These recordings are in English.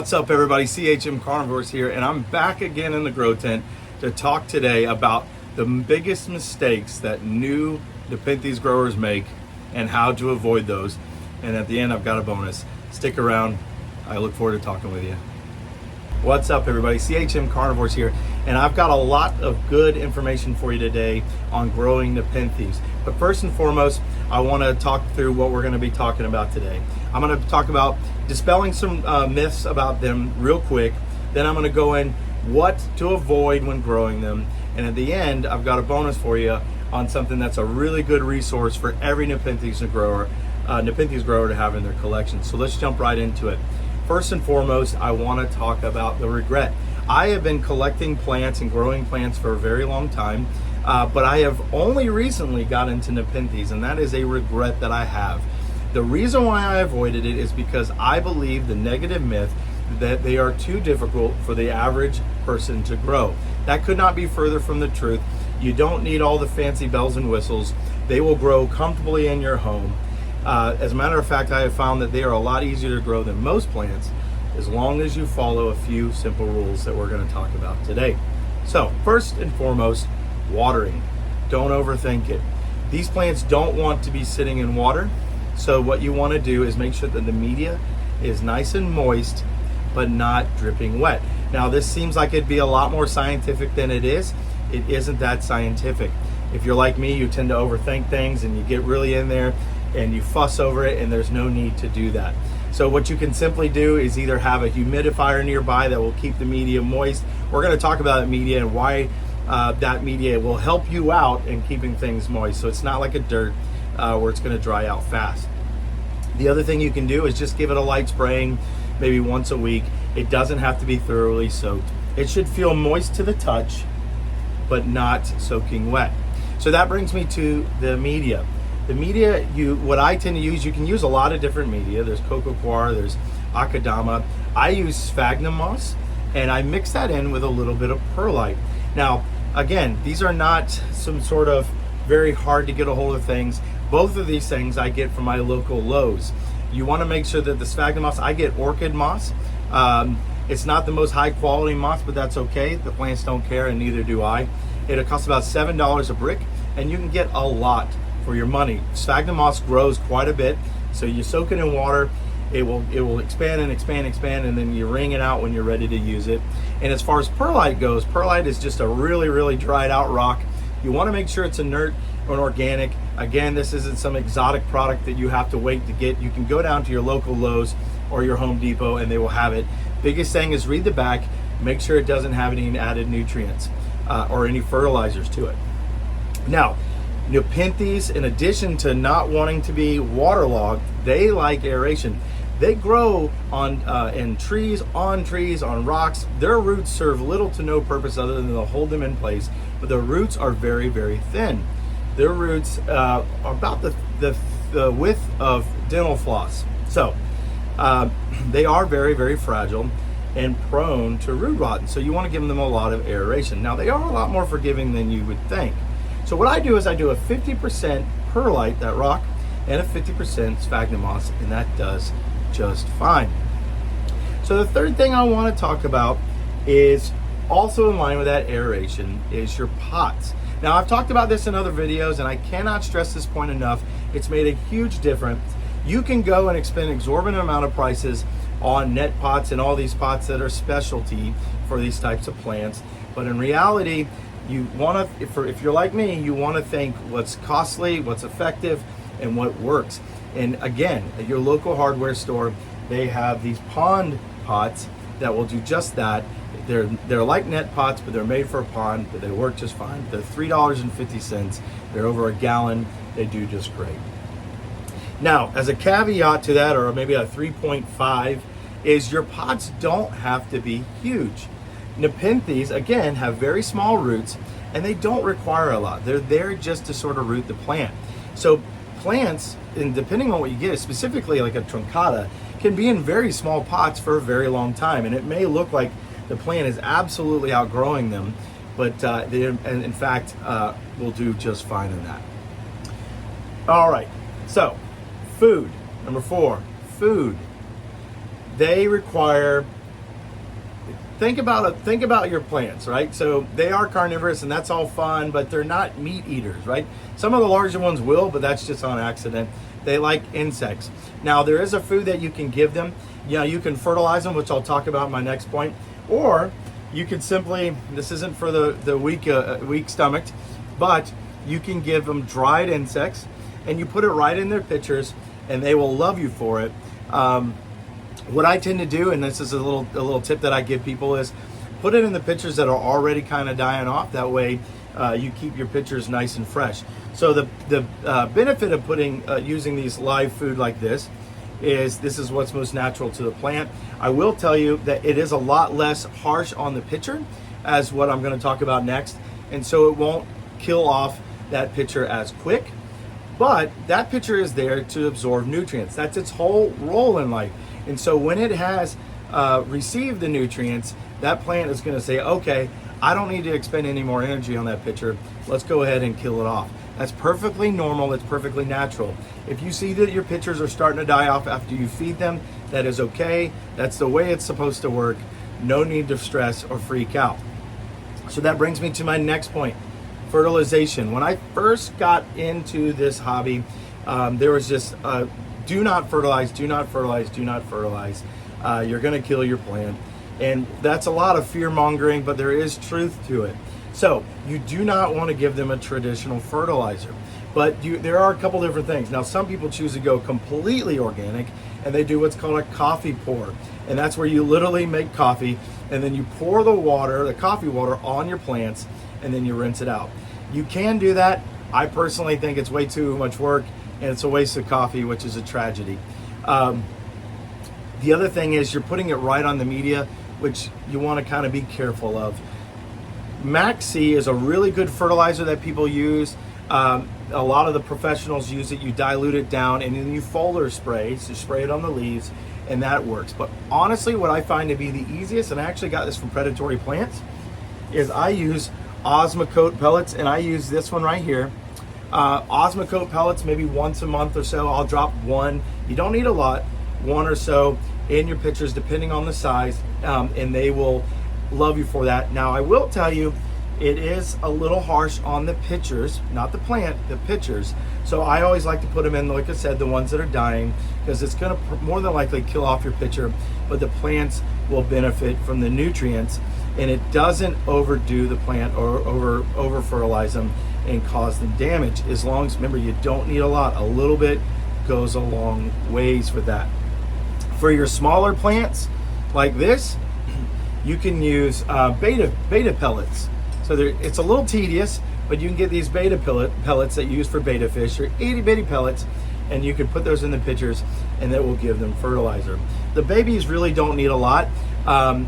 What's up everybody, Carnivorous here, and I'm back again in the grow tent to talk today about the biggest mistakes that new Nepenthes growers make and how to avoid those. And at the end I've got a bonus. Stick around, I look forward to talking with you. What's up everybody, Carnivorous here, and I've got a lot of good information for you today on growing Nepenthes. But first and foremost, I want to talk through what we're going to be talking about today. I'm going to talk about dispelling some myths about them real quick. Then I'm going to go in what to avoid when growing them. And at the end, I've got a bonus for you on something that's a really good resource for every Nepenthes grower to have in their collection. So let's jump right into it. First and foremost, I want to talk about the regret. I have been collecting plants and growing plants for a very long time, but I have only recently got into Nepenthes, and that is a regret that I have. The reason why I avoided it is because I believe the negative myth that they are too difficult for the average person to grow. That could not be further from the truth. You don't need all the fancy bells and whistles. They will grow comfortably in your home. As a matter of fact, I have found that they are a lot easier to grow than most plants as long as you follow a few simple rules that we're going to talk about today. So first and foremost, watering. Don't overthink it. These plants don't want to be sitting in water. So what you want to do is make sure that the media is nice and moist, but not dripping wet. Now this seems like it'd be a lot more scientific than it is. It isn't that scientific. If you're like me, you tend to overthink things and you get really in there and you fuss over it, and there's no need to do that. So what you can simply do is either have a humidifier nearby that will keep the media moist. We're going to talk about media and why that media will help you out in keeping things moist. So it's not like a dirt where it's going to dry out fast. The other thing you can do is just give it a light spraying maybe once a week. It doesn't have to be thoroughly soaked. It should feel moist to the touch, but not soaking wet. So that brings me to the media. The media, what I tend to use, you can use a lot of different media. There's coco coir, there's akadama. I use sphagnum moss, and I mix that in with a little bit of perlite. Now, again, these are not some sort of very hard to get a hold of things. Both of these things I get from my local Lowe's. You want to make sure that the sphagnum moss, I get orchid moss. It's not the most high quality moss, but that's okay. The plants don't care, and neither do I. It costs about $7 a brick, and you can get a lot for your money. Sphagnum moss grows quite a bit, so you soak it in water. It will expand and expand, and then you wring it out when you're ready to use it. And as far as perlite goes, perlite is just a really dried out rock. You want to make sure it's inert or organic. Again, this isn't some exotic product that you have to wait to get. You can go down to your local Lowe's or your Home Depot and they will have it. Biggest thing is read the back, make sure it doesn't have any added nutrients or any fertilizers to it. Now, Nepenthes, in addition to not wanting to be waterlogged, they like aeration. They grow on in trees, on rocks. Their roots serve little to no purpose other than to hold them in place, but the roots are very thin. Their roots are about the width of dental floss. So they are very fragile and prone to root rot. So you want to give them a lot of aeration. Now they are a lot more forgiving than you would think. So what I do is I do a 50% perlite, that rock, and a 50% sphagnum moss, and that does just fine. So the third thing I want to talk about is also in line with that aeration is your pots. Now I've talked about this in other videos and I cannot stress this point enough. It's made a huge difference. You can go and expend exorbitant amount of prices on net pots and all these pots that are specialty for these types of plants, but in reality you want to, if you're like me, you want to think what's costly, what's effective, and what works. And again, at your local hardware store, they have these pond pots that will do just that. They're like net pots, but they're made for a pond, but they work just fine. They're $3.50. They're over a gallon. They do just great. Now, as a caveat to that, or maybe a 3.5, is your pots don't have to be huge. Nepenthes, again, have very small roots, and they don't require a lot. They're there just to sort of root the plant. So plants, and depending on what you get, specifically like a truncata, can be in very small pots for a very long time, and it may look like the plant is absolutely outgrowing them, but they, in fact, will do just fine in that. All right, so food. Number 4, food. They require think about your plants, right? So they are carnivorous, and that's all fun, but they're not meat eaters, right? Some of the larger ones will, but that's just on accident. They like insects. Now, there is a food that you can give them. You can fertilize them, which I'll talk about in my next point, or you can simply, this isn't for the weak stomached, but you can give them dried insects, and you put it right in their pitchers, and they will love you for it. What I tend to do, and this is a little tip that I give people, is put it in the pitchers that are already kind of dying off. That way, you keep your pitchers nice and fresh. So the benefit of using these live food like this is what's most natural to the plant. I will tell you that it is a lot less harsh on the pitcher, as what I'm going to talk about next, and so it won't kill off that pitcher as quick. But that pitcher is there to absorb nutrients. That's its whole role in life. And so when it has received the nutrients, that plant is going to say, okay, I don't need to expend any more energy on that pitcher. Let's go ahead and kill it off. That's perfectly normal. It's perfectly natural. If you see that your pitchers are starting to die off after you feed them, that is okay. That's the way it's supposed to work. No need to stress or freak out. So that brings me to my next point. Fertilization. When I first got into this hobby, there was just do not fertilize, do not fertilize, do not fertilize. You're going to kill your plant. And that's a lot of fear mongering, but there is truth to it. So you do not want to give them a traditional fertilizer, but there are a couple different things. Now, some people choose to go completely organic, and they do what's called a coffee pour. And that's where you literally make coffee, and then you pour the coffee water on your plants, and then you rinse it out. You can do that. I personally think it's way too much work, and it's a waste of coffee, which is a tragedy. The other thing is you're putting it right on the media, which you want to kind of be careful of. Max C is a really good fertilizer that people use. A lot of the professionals use it. You dilute it down, and then you foliar spray, so spray it on the leaves, and that works. But honestly, what I find to be the easiest, and I actually got this from predatory plants, is I use Osmocote pellets, and I use this one right here. Osmocote pellets, maybe once a month or so. I'll drop one. You don't need a lot, one or so in your pitchers, depending on the size, and they will love you for that. Now, I will tell you, it is a little harsh on the pitchers, not the plant, the pitchers. So I always like to put them in, like I said, the ones that are dying, because it's going to more than likely kill off your pitcher, but the plants will benefit from the nutrients, and it doesn't overdo the plant or over fertilize them and cause them damage. As long as, remember, you don't need a lot. A little bit goes a long ways with that. For your smaller plants like this, you can use beta pellets. So it's a little tedious, but you can get these beta pellets that you use for beta fish, or itty bitty pellets, and you can put those in the pitchers, and that will give them fertilizer. The babies really don't need a lot,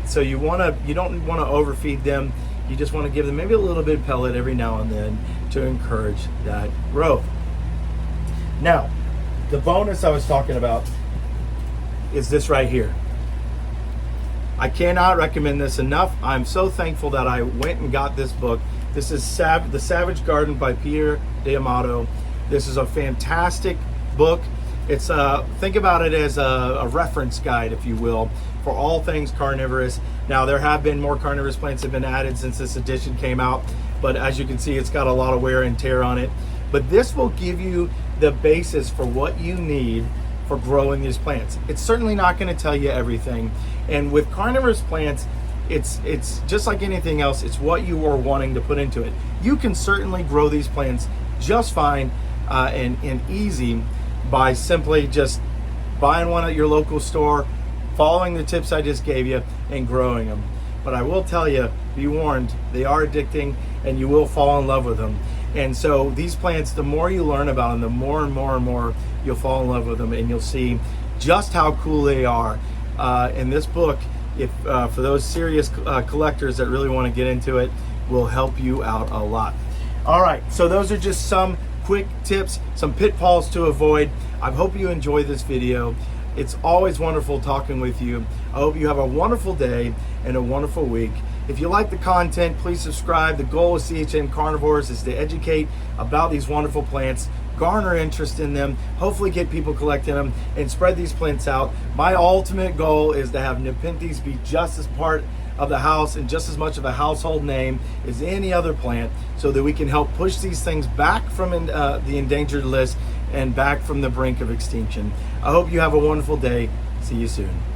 so you don't want to overfeed them. You just want to give them maybe a little bit of pellet every now and then to encourage that growth. Now, the bonus I was talking about is this right here. I cannot recommend this enough. I'm so thankful that I went and got this book. This is The Savage Garden by Peter D'Amato. This is a fantastic book. It's think about it as a reference guide, if you will, for all things carnivorous. Now, there have been more carnivorous plants that have been added since this edition came out, but as you can see, it's got a lot of wear and tear on it. But this will give you the basis for what you need for growing these plants. It's certainly not going to tell you everything. And with carnivorous plants, it's just like anything else. It's what you are wanting to put into it. You can certainly grow these plants just fine and easy by simply just buying one at your local store, following the tips I just gave you, and growing them. But I will tell you, be warned, they are addicting, and you will fall in love with them. And so these plants, the more you learn about them, the more and more and more you'll fall in love with them, and you'll see just how cool they are. In this book, if for those serious collectors that really want to get into it, will help you out a lot. All right, so those are just some quick tips, some pitfalls to avoid. I hope you enjoyed this video. It's always wonderful talking with you. I hope you have a wonderful day and a wonderful week. If you like the content, please subscribe. The goal of CHM Carnivorous is to educate about these wonderful plants garner interest in them, hopefully get people collecting them, and spread these plants out. My ultimate goal is to have Nepenthes be just as part of the house and just as much of a household name as any other plant, so that we can help push these things back from the endangered list and back from the brink of extinction. I hope you have a wonderful day. See you soon.